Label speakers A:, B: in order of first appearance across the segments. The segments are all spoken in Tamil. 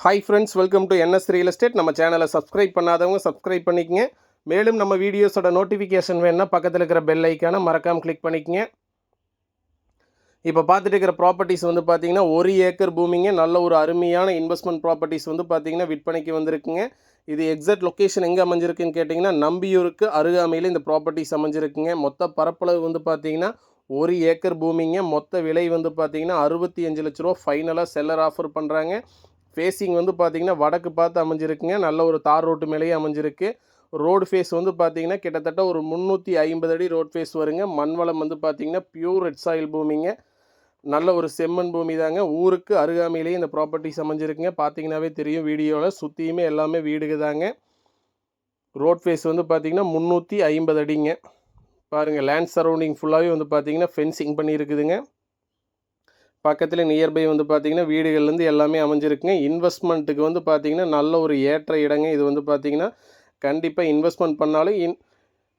A: Hi friends, welcome to NS real estate. நம்ம சேனலை சப்ஸ்கிரைப் பண்ணாதவங்க சப்ஸ்கிரைப் பண்ணிக்கங்க. மேலும் நம்ம வீடியோஸோட நோட்டிஃபிகேஷன் வேணுன்னா பக்கத்தில் இருக்கிற பெல் ஐக்கானை மறக்காமல் கிளிக் பண்ணிக்கங்க. இப்போ பார்த்துட்டு இருக்கிற ப்ராப்பர்ட்டிஸ் வந்து பார்த்தீங்கன்னா 1 ஏக்கர் பூமிங்க. நல்ல ஒரு அருமையான இன்வெஸ்ட்மெண்ட் ப்ராப்பர்ட்டிஸ் வந்து பார்த்தீங்கன்னா விற்பனைக்கு வந்திருக்குங்க. இது எக்ஸாக்ட் லொக்கேஷன் எங்கே அமைஞ்சிருக்குன்னு கேட்டிங்கன்னா நம்பியூருக்கு அருகாமையில் இந்த ப்ராப்பர்ட்டிஸ் அமைஞ்சிருக்குங்க. மொத்த பரப்பளவு வந்து பார்த்தீங்கன்னா 1 ஏக்கர் பூமிங்க. மொத்த விலை வந்து பார்த்தீங்கன்னா 65 லட்ச ரூபா ஃபைனலாக செல்லர் ஆஃபர் பண்ணுறாங்க. ஃபேஸிங் வந்து பார்த்தீங்கன்னா வடக்கு பார்த்து அமைஞ்சிருக்குங்க. நல்ல ஒரு தார் ரோட்டு மேலேயே அமைஞ்சிருக்கு. ரோடு ஃபேஸ் வந்து பார்த்தீங்கன்னா கிட்டத்தட்ட ஒரு 350 அடி ரோட் ஃபேஸ் வருங்க. மண்வளம் வந்து பார்த்தீங்கன்னா பியூர் ரெட் சாயில் பூமிங்க. நல்ல ஒரு செம்மண் பூமி தாங்க. ஊருக்கு அருகாமையிலேயே இந்த ப்ராப்பர்ட்டிஸ் அமைஞ்சிருக்குங்க. பார்த்தீங்கன்னாவே தெரியும் வீடியோவில் சுற்றியுமே எல்லாமே வீடுங்க தாங்க. ரோட் ஃபேஸ் வந்து பார்த்தீங்கன்னா 350 அடிங்க. பாருங்கள், லேண்ட் சரௌண்டிங் ஃபுல்லாகவே வந்து பார்த்தீங்கன்னா ஃபென்சிங் பண்ணியிருக்குதுங்க. பக்கத்தில் நியர்பை வந்து பார்த்திங்கன்னா வீடுகள்லேருந்து எல்லாமே அமைஞ்சிருக்குங்க. இன்வெஸ்ட்மெண்ட்டுக்கு வந்து பார்த்திங்கன்னா நல்ல ஒரு ஏற்ற இடங்க. இது வந்து பார்த்திங்கன்னா கண்டிப்பாக இன்வெஸ்ட்மெண்ட் பண்ணாலும்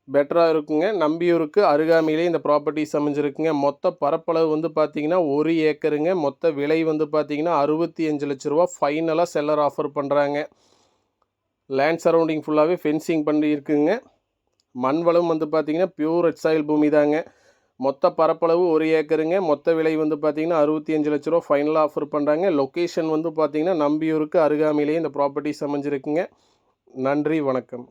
A: பெட்டராக இருக்குங்க. நம்பியூருக்கு அருகாமையிலே இந்த ப்ராப்பர்ட்டிஸ் அமைஞ்சிருக்குங்க. மொத்த பரப்பளவு வந்து பார்த்திங்கன்னா 1 ஏக்கருங்க. மொத்த விலை வந்து பார்த்திங்கன்னா 65 லட்ச ரூபா ஃபைனலாக செல்லர் ஆஃபர் பண்ணுறாங்க. லேண்ட் சரௌண்டிங் ஃபுல்லாகவே ஃபென்சிங் பண்ணி இருக்குங்க. மண் வளம் வந்து பார்த்திங்கன்னா பியூர் ரெட் சாயில் பூமி தாங்க. மொத்த பரப்பளவு 1 ஏக்கருங்க. மொத்த விலை வந்து பார்த்தீங்கன்னா 65 லட்ச ரூபா ஃபைனலாக ஆஃபர் பண்ணுறாங்க. லொக்கேஷன் வந்து பார்த்தீங்கன்னா நம்பியூருக்கு அருகாமையிலேயே இந்த ப்ராப்பர்ட்டிஸ் அமைஞ்சிருக்குங்க. நன்றி, வணக்கம்.